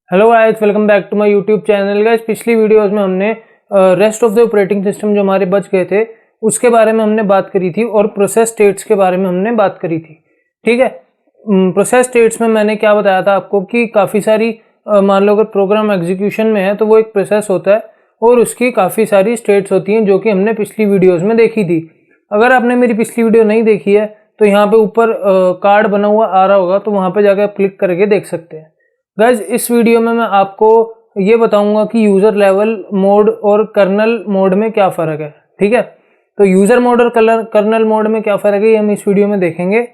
Hello guys, welcome back to my YouTube channel. Guys, पिछली videos में हमने rest of the operating system जो हमारे बच गए थे उसके बारे में हमने बात करी थी और प्रोसेस स्टेट्स के बारे में हमने बात करी थी। ठीक है, प्रोसेस स्टेट्स में मैंने क्या बताया था आपको कि काफ़ी सारी मान लो अगर प्रोग्राम एग्जीक्यूशन में है तो वो एक प्रोसेस होता है और उसकी काफ़ी सारी स्टेट्स होती हैं जो कि हमने पिछली वीडियोज़ में देखी थी। अगर आपने मेरी पिछली वीडियो नहीं देखी है तो यहाँ पे ऊपर कार्ड बना हुआ आ रहा होगा, तो वहाँ पे जाकर आप क्लिक करके देख सकते हैं। गाइज, इस वीडियो में मैं आपको ये बताऊंगा कि यूज़र लेवल मोड और कर्नल मोड में क्या फ़र्क है। ठीक है, तो यूज़र मोड और कर्नल मोड में क्या फ़र्क है ये हम इस वीडियो में देखेंगे।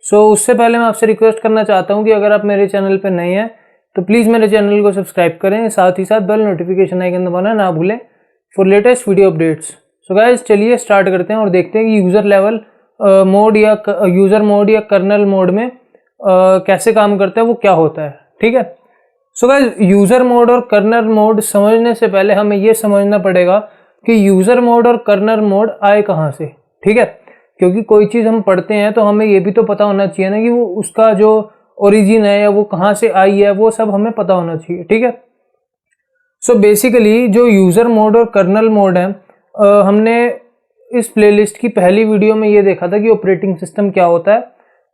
सो उससे पहले मैं आपसे रिक्वेस्ट करना चाहता हूँ कि अगर आप मेरे चैनल पर नए हैं तो प्लीज़ मेरे चैनल को सब्सक्राइब करें, साथ ही साथ बेल नोटिफिकेशन आइकन दबाना ना भूलें for latest video updates. So guys, चलिए स्टार्ट करते हैं और देखते हैं कि यूज़र लेवल मोड या यूज़र मोड या कर्नल मोड में कैसे काम करता है, वो क्या होता है। ठीक है, सो गाइस, यूज़र मोड और कर्नल मोड समझने से पहले हमें ये समझना पड़ेगा कि यूज़र मोड और कर्नल मोड आए कहाँ से। ठीक है, क्योंकि कोई चीज़ हम पढ़ते हैं तो हमें ये भी तो पता होना चाहिए ना कि वो उसका जो ओरिजिन है या वो कहाँ से आई है, वो सब हमें पता होना चाहिए। ठीक है, सो बेसिकली जो यूज़र मोड और कर्नल मोड है, हमने इस प्लेलिस्ट की पहली वीडियो में ये देखा था कि ऑपरेटिंग सिस्टम क्या होता है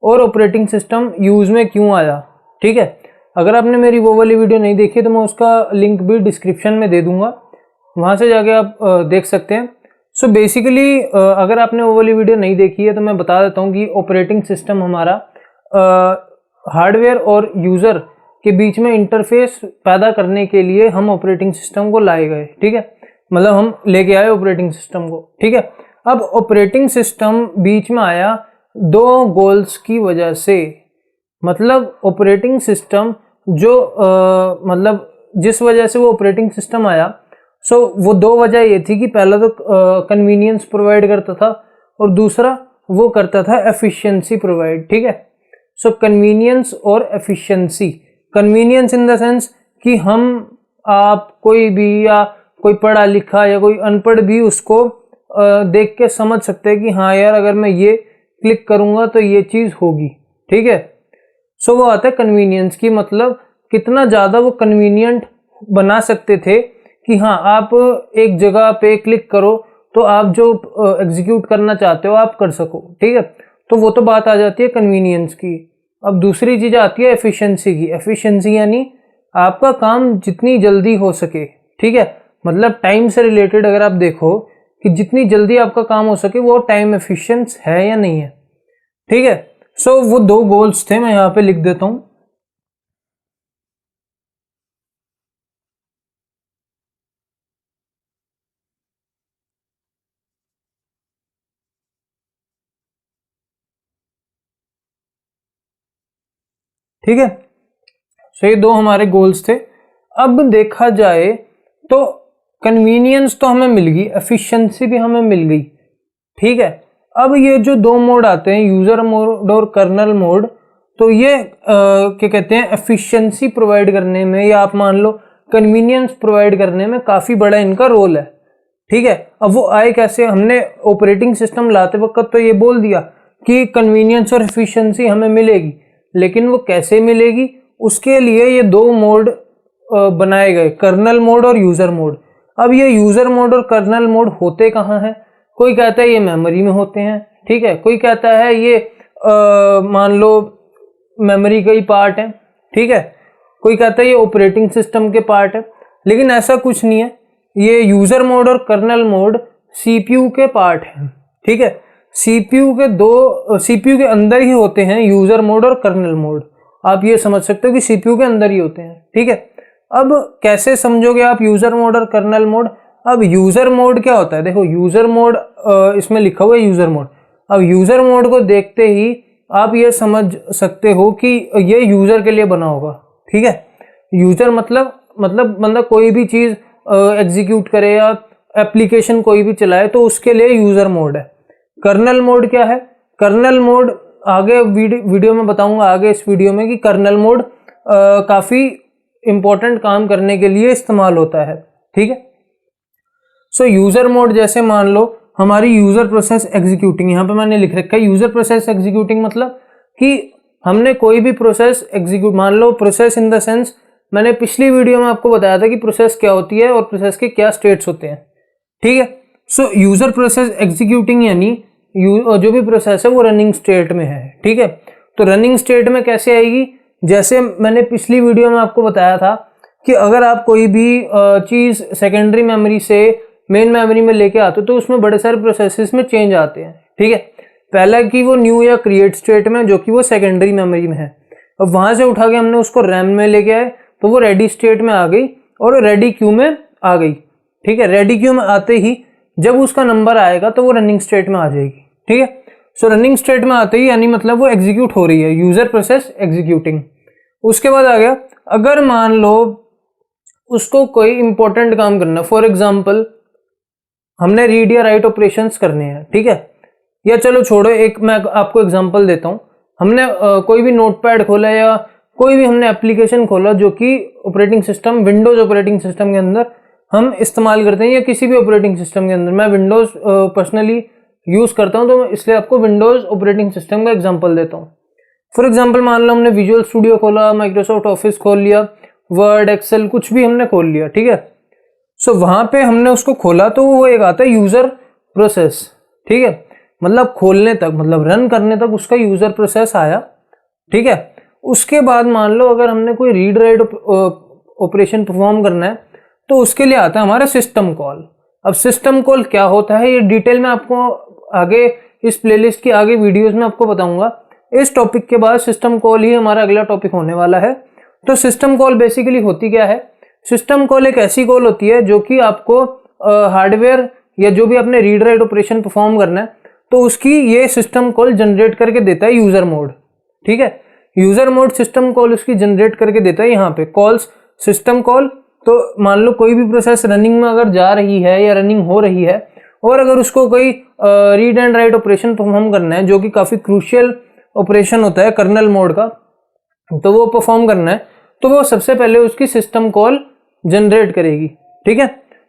और ऑपरेटिंग सिस्टम यूज़ में क्यों आया। ठीक है, अगर आपने मेरी वो वाली वीडियो नहीं देखी तो मैं उसका लिंक भी डिस्क्रिप्शन में दे दूंगा, वहाँ से जाके आप देख सकते हैं। सो बेसिकली अगर आपने वो वाली वीडियो नहीं देखी है तो मैं बता देता हूँ कि ऑपरेटिंग सिस्टम हमारा हार्डवेयर और यूज़र के बीच में इंटरफेस पैदा करने के लिए हम ऑपरेटिंग सिस्टम को लाए गए। ठीक है, मतलब हम लेके आए ऑपरेटिंग सिस्टम को। ठीक है, अब ऑपरेटिंग सिस्टम बीच में आया दो गोल्स की वजह से। मतलब ऑपरेटिंग सिस्टम जो मतलब जिस वजह से वो ऑपरेटिंग सिस्टम आया, सो वो दो वजह ये थी कि पहला तो कन्वीनियंस प्रोवाइड करता था और दूसरा वो करता था एफिशिएंसी प्रोवाइड। ठीक है, सो कन्वीनियंस और efficiency. Convenience in the sense कि हम आप कोई भी या कोई पढ़ा लिखा या कोई अनपढ़ भी उसको देख के समझ सकते हैं कि हाँ यार, अगर मैं ये क्लिक करूँगा तो ये चीज़ होगी। ठीक है, सो वो आता है कन्वीनियंस की, मतलब कितना ज़्यादा वो कन्वीनियंट बना सकते थे कि हाँ, आप एक जगह पे क्लिक करो तो आप जो एग्जीक्यूट करना चाहते हो आप कर सको। ठीक है, तो वो तो बात आ जाती है कन्वीनियंस की। अब दूसरी चीज़ आती है एफिशिएंसी की। एफिशिएंसी यानी आपका काम जितनी जल्दी हो सके। ठीक है, मतलब टाइम से रिलेटेड अगर आप देखो कि जितनी जल्दी आपका काम हो सके वो टाइम एफिशिएंट है या नहीं है। ठीक है, सो वो दो गोल्स थे, मैं यहाँ पे लिख देता हूँ। ठीक है, सो ये दो हमारे गोल्स थे। अब देखा जाए तो कन्वीनियंस तो हमें मिल गई, एफिशिएंसी भी हमें मिल गई। ठीक है, अब ये जो दो मोड आते हैं, यूजर मोड और कर्नल मोड, तो ये क्या कहते हैं, एफिशिएंसी प्रोवाइड करने में या आप मान लो कन्वीनियंस प्रोवाइड करने में काफ़ी बड़ा इनका रोल है। ठीक है, अब वो आए कैसे? हमने ऑपरेटिंग सिस्टम लाते वक्त तो ये बोल दिया कि कन्वीनियंस और एफिशिएंसी हमें मिलेगी, लेकिन वो कैसे मिलेगी, उसके लिए ये दो मोड बनाए गए, कर्नल मोड और यूज़र मोड। अब ये यूज़र मोड और कर्नल मोड होते कहाँ हैं? कोई कहता है ये मेमोरी में होते हैं। ठीक है, कोई कहता है ये मान लो मेमोरी का ही पार्ट है। ठीक है, कोई कहता है ये ऑपरेटिंग सिस्टम के पार्ट है, लेकिन ऐसा कुछ नहीं है। ये यूज़र मोड और कर्नल मोड सीपीयू के पार्ट हैं। ठीक है, सीपीयू के अंदर ही होते हैं यूज़र मोड और कर्नल मोड। आप ये समझ सकते हो कि सीपीयू के अंदर ही होते हैं। ठीक है, अब कैसे समझोगे आप यूज़र मोड और कर्नल मोड? अब यूज़र मोड क्या होता है? देखो, यूज़र मोड इसमें लिखा हुआ है यूज़र मोड। अब यूज़र मोड को देखते ही आप ये समझ सकते हो कि ये यूज़र के लिए बना होगा। ठीक है, यूज़र मतलब कोई भी चीज़ एग्जीक्यूट करे या एप्लीकेशन कोई भी चलाए तो उसके लिए यूज़र मोड है। कर्नल मोड क्या है? कर्नल मोड आगे वीडियो में बताऊंगा, आगे इस वीडियो में, कि कर्नल मोड काफ़ी इंपॉर्टेंट काम करने के लिए इस्तेमाल होता है। ठीक है, सो यूज़र मोड जैसे मान लो हमारी यूज़र प्रोसेस एग्जीक्यूटिंग, यहाँ पे मैंने लिख रखा है यूज़र प्रोसेस एग्जीक्यूटिंग, मतलब कि हमने कोई भी प्रोसेस एग्जीक्यूट, मान लो प्रोसेस इन द सेंस मैंने पिछली वीडियो में आपको बताया था कि प्रोसेस क्या होती है और प्रोसेस के क्या स्टेट्स होते हैं, ठीक है। सो यूजर प्रोसेस एग्जीक्यूटिंग यानी जो भी प्रोसेस है वो रनिंग स्टेट में है, ठीक है। तो रनिंग स्टेट में कैसे आएगी, जैसे मैंने पिछली वीडियो में आपको बताया था कि अगर आप कोई भी चीज़ सेकेंडरी मेमोरी से मेन मेमोरी में लेके आते हो तो उसमें बड़े सारे प्रोसेसेस में चेंज आते हैं, ठीक है। पहला कि वो न्यू या क्रिएट स्टेट में, जो कि वो सेकेंडरी मेमोरी में है। अब वहाँ से उठा के हमने उसको रैम में लेके आए तो वो रेडी स्टेट में आ गई और रेडी क्यू में आ गई, ठीक है। रेडी क्यू में आते ही जब उसका नंबर आएगा तो वो रनिंग स्टेट में आ जाएगी, ठीक है। सो रनिंग स्टेट में आते ही यानी मतलब वो एग्जीक्यूट हो रही है, यूजर प्रोसेस एग्जीक्यूटिंग। उसके बाद आ गया, अगर मान लो उसको कोई इंपॉर्टेंट काम करना, फॉर एग्जाम्पल हमने रीड या राइट ऑपरेशंस करने हैं, ठीक है। या चलो छोड़ो, एक मैं आपको एग्जांपल देता हूँ। हमने कोई भी नोटपैड खोला या कोई भी हमने एप्लीकेशन खोला जो कि operating system, Windows operating system के अंदर हम इस्तेमाल करते हैं या किसी भी ऑपरेटिंग सिस्टम के अंदर। मैं विंडोज पर्सनली यूज़ करता हूँ तो इसलिए आपको विंडोज ऑपरेटिंग सिस्टम का एग्जाम्पल देता हूँ। फॉर एग्जाम्पल मान लो हमने विजुअल स्टूडियो खोला, माइक्रोसॉफ्ट ऑफिस खोल लिया, वर्ड, एक्सेल, कुछ भी हमने खोल लिया, ठीक है। सो वहां पे हमने उसको खोला तो वो एक आता है यूजर प्रोसेस, ठीक है। मतलब खोलने तक, मतलब रन करने तक उसका यूजर प्रोसेस आया, ठीक है। उसके बाद मान लो अगर हमने कोई रीड राइट ऑपरेशन परफॉर्म करना है तो उसके लिए आता है हमारा सिस्टम कॉल। अब सिस्टम कॉल क्या होता है ये डिटेल में आपको आगे इस प्लेलिस्ट की आगे वीडियोस में आपको बताऊंगा। इस टॉपिक के बाद सिस्टम कॉल ही हमारा अगला टॉपिक होने वाला है। तो सिस्टम कॉल बेसिकली होती क्या है, सिस्टम कॉल एक ऐसी कॉल होती है जो कि आपको हार्डवेयर या जो भी आपने रीड राइट ऑपरेशन परफॉर्म करना है तो उसकी ये सिस्टम कॉल जनरेट करके देता है यूजर मोड, ठीक है। यूजर मोड सिस्टम कॉल उसकी जनरेट करके देता है। यहाँ पे कॉल्स सिस्टम कॉल, तो मान लो कोई भी प्रोसेस रनिंग में अगर जा रही है या रनिंग हो रही है और अगर उसको कोई read and write operation perform करना है जो कि काफी क्रूशियल ऑपरेशन होता है कर्नल मोड का, तो वो परफॉर्म करना है तो वो सबसे पहले उसकी सिस्टम कॉल जनरेट करेगी, ठीक है।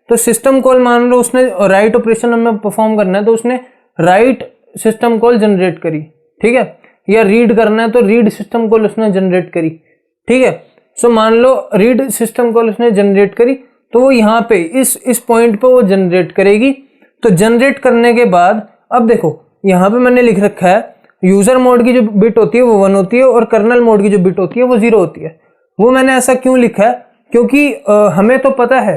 तो सिस्टम कॉल मान लो उसने राइट ऑपरेशन हमें परफॉर्म करना है तो उसने राइट सिस्टम कॉल जनरेट करी, ठीक है। या रीड करना है तो रीड सिस्टम कॉल उसने जनरेट करी, ठीक है। सो मान लो रीड सिस्टम कॉल उसने जनरेट करी तो वो यहाँ पे इस पॉइंट पे वो जनरेट करेगी। तो जनरेट करने के बाद अब देखो यहाँ पे मैंने लिख रखा है यूजर मोड की जो बिट होती है वो 1 होती है और कर्नल मोड की जो बिट होती है वो 0 होती है। वो मैंने ऐसा क्यों लिखा है, क्योंकि हमें तो पता है,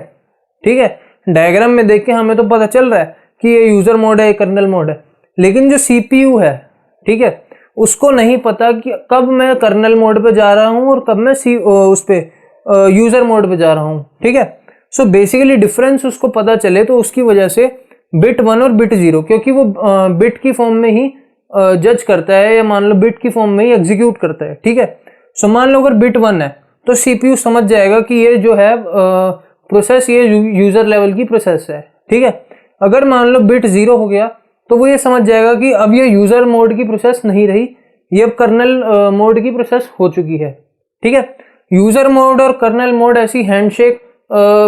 ठीक है, डायग्राम में देख के हमें तो पता चल रहा है कि ये यूजर मोड है, ये कर्नल मोड है, लेकिन जो सीपीयू है, ठीक है, उसको नहीं पता कि कब मैं कर्नल मोड पे जा रहा हूं और कब मैं उस पे यूजर मोड पे जा रहा हूं, ठीक है। सो बेसिकली डिफरेंस उसको पता चले तो उसकी वजह से बिट 1 और बिट 0, क्योंकि वो बिट की फॉर्म में ही जज करता है या मान लो बिट की फॉर्म में ही एग्जीक्यूट करता है, ठीक है। सो मान लो अगर बिट 1 है तो सीपीयू समझ जाएगा कि ये जो है प्रोसेस ये यूजर लेवल की प्रोसेस है, ठीक है। अगर मान लो बिट 0 हो गया तो वो ये समझ जाएगा कि अब ये यूजर मोड की प्रोसेस नहीं रही, ये अब कर्नल मोड की प्रोसेस हो चुकी है, ठीक है। यूजर मोड और कर्नल मोड ऐसी हैंडशेक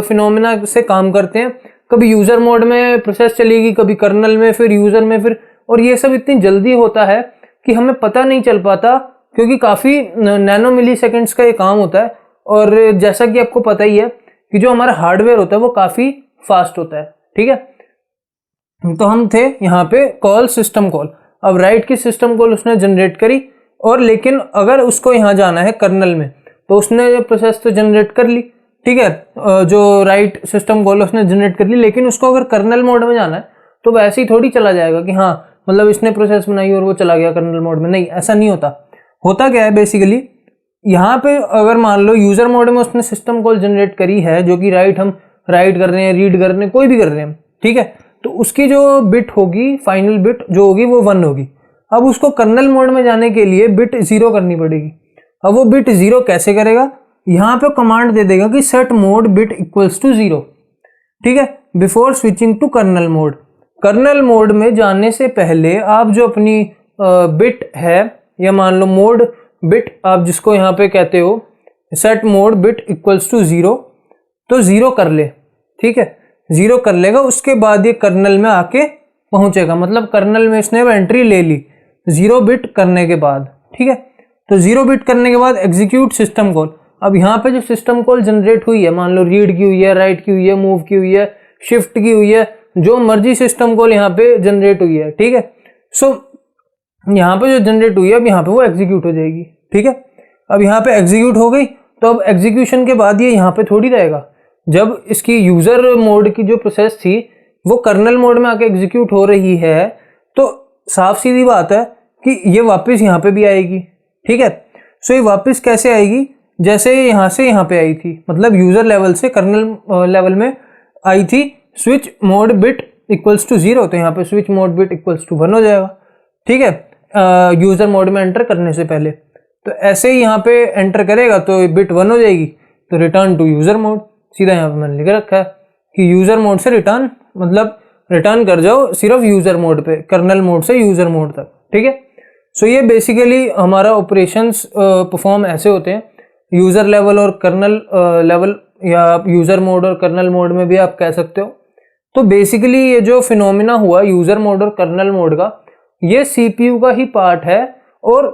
फिनोमेना से काम करते हैं। कभी यूजर मोड में प्रोसेस चलेगी, कभी कर्नल में, फिर यूजर में, फिर, और ये सब इतनी जल्दी होता है कि हमें पता नहीं चल पाता, क्योंकि काफ़ी नैनो मिली सेकेंड्स का ये काम होता है। और जैसा कि आपको पता ही है कि जो हमारा हार्डवेयर होता है वो काफ़ी फास्ट होता है, ठीक है। तो हम थे यहाँ पे कॉल सिस्टम कॉल। अब राइट की सिस्टम कॉल उसने जनरेट करी, और लेकिन अगर उसको यहाँ जाना है कर्नल में तो उसने प्रोसेस तो जनरेट कर ली, ठीक है, जो राइट सिस्टम कॉल उसने जनरेट कर ली, लेकिन उसको अगर कर्नल मोड में जाना है तो वैसे ही थोड़ी चला जाएगा कि हाँ मतलब इसने प्रोसेस बनाई और वो चला गया कर्नल मोड में। नहीं, ऐसा नहीं होता। होता क्या है बेसिकली, यहाँ पे अगर मान लो यूजर मोड में उसने सिस्टम कॉल जनरेट करी है जो कि हम राइट कर रहे हैं, रीड कर रहे हैं, कोई भी कर रहे हैं, ठीक है, तो उसकी जो बिट होगी, फाइनल बिट जो होगी वो 1 होगी। अब उसको कर्नल मोड में जाने के लिए बिट 0 करनी पड़ेगी। अब वो बिट 0 कैसे करेगा, यहाँ पे कमांड दे देगा कि set mode bit equals to 0, ठीक है, before switching to kernel mode. Kernel mode में जाने से पहले आप जो अपनी बिट है या मान लो मोड बिट आप जिसको यहाँ पे कहते हो set mode bit equals to 0, तो 0 कर ले, ठीक है, 0 कर लेगा। उसके बाद ये कर्नल में आके पहुंचेगा, मतलब कर्नल में इसने एंट्री ले ली 0 बिट करने के बाद, ठीक है। तो 0 बिट करने के बाद एग्जीक्यूट सिस्टम कॉल। अब यहाँ पे जो सिस्टम कॉल जनरेट हुई है, मान लो रीड की हुई है, राइट की हुई है, मूव की हुई है, शिफ्ट की हुई है, जो मर्जी सिस्टम कॉल यहाँ पे जनरेट हुई है, ठीक है। सो यहाँ पे जो जनरेट हुई है अब यहाँ पे वो एग्जीक्यूट हो जाएगी, ठीक है। अब यहाँ पे एग्जीक्यूट हो गई, तो अब एग्जीक्यूशन के बाद ये यहाँ पे थोड़ी रहेगा। जब इसकी यूजर मोड की जो प्रोसेस थी वो कर्नल मोड में आके एग्जीक्यूट हो रही है, तो साफ सीधी बात है कि ये वापस यहाँ पे भी आएगी, ठीक है। सो ये वापस कैसे आएगी, जैसे यहाँ से यहाँ पे आई थी, मतलब यूजर लेवल से कर्नल लेवल में आई थी, switch mode bit equals to 0, तो यहाँ पे switch mode bit equals to 1 हो जाएगा, ठीक है, यूजर मोड में एंटर करने से पहले। तो ऐसे ही यहाँ पे एंटर करेगा तो बिट 1 हो जाएगी, तो रिटर्न टू यूजर मोड, सीधा यहाँ पे मैंने लिख रखा है कि यूजर मोड से रिटर्न, मतलब रिटर्न कर जाओ सिर्फ यूजर मोड पे, कर्नल मोड से यूजर मोड तक, ठीक है। सो ये बेसिकली हमारा ऑपरेशंस परफॉर्म ऐसे होते हैं, यूजर लेवल और कर्नल लेवल, या यूजर मोड और कर्नल मोड में भी आप कह सकते हो। तो बेसिकली ये जो फिनोमिना हुआ यूजर मोड और कर्नल मोड का, ये सीपीयू का ही पार्ट है, और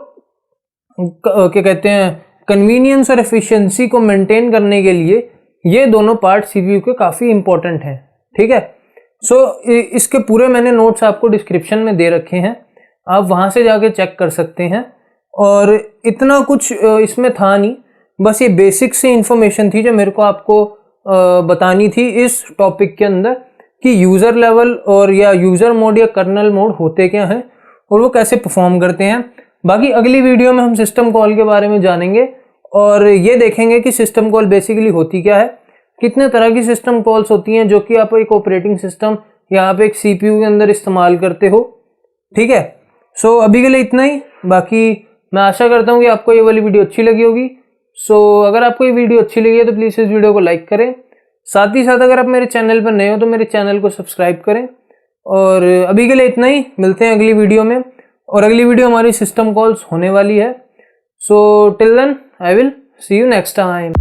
क्या कहते हैं, कन्वीनियंस और एफिशिएंसी को मेंटेन करने के लिए ये दोनों पार्ट सीपीयू के काफ़ी इंपॉर्टेंट हैं, ठीक है। सो इसके पूरे मैंने नोट्स आपको डिस्क्रिप्शन में दे रखे हैं, आप वहाँ से जाके चेक कर सकते हैं। और इतना कुछ इसमें था नहीं, बस ये बेसिक सी इंफॉर्मेशन थी जो मेरे को आपको बतानी थी इस टॉपिक के अंदर, कि यूज़र लेवल और या यूज़र मोड या कर्नल मोड होते क्या हैं और वो कैसे परफॉर्म करते हैं। बाकी अगली वीडियो में हम सिस्टम कॉल के बारे में जानेंगे और ये देखेंगे कि सिस्टम कॉल बेसिकली होती क्या है, कितने तरह की सिस्टम कॉल्स होती हैं जो कि आप एक ऑपरेटिंग सिस्टम या आप एक सीपीयू के अंदर इस्तेमाल करते हो, ठीक है। सो अभी के लिए इतना ही, बाकी मैं आशा करता हूँ कि आपको ये वाली वीडियो अच्छी लगी होगी। सो अगर आपको ये वीडियो अच्छी लगी है तो प्लीज़ इस वीडियो को लाइक करें, साथ ही साथ अगर आप मेरे चैनल पर नए हो तो मेरे चैनल को सब्सक्राइब करें। और अभी के लिए इतना ही, मिलते हैं अगली वीडियो में, और अगली वीडियो हमारी सिस्टम कॉल्स होने वाली है। So till then I will see you next time.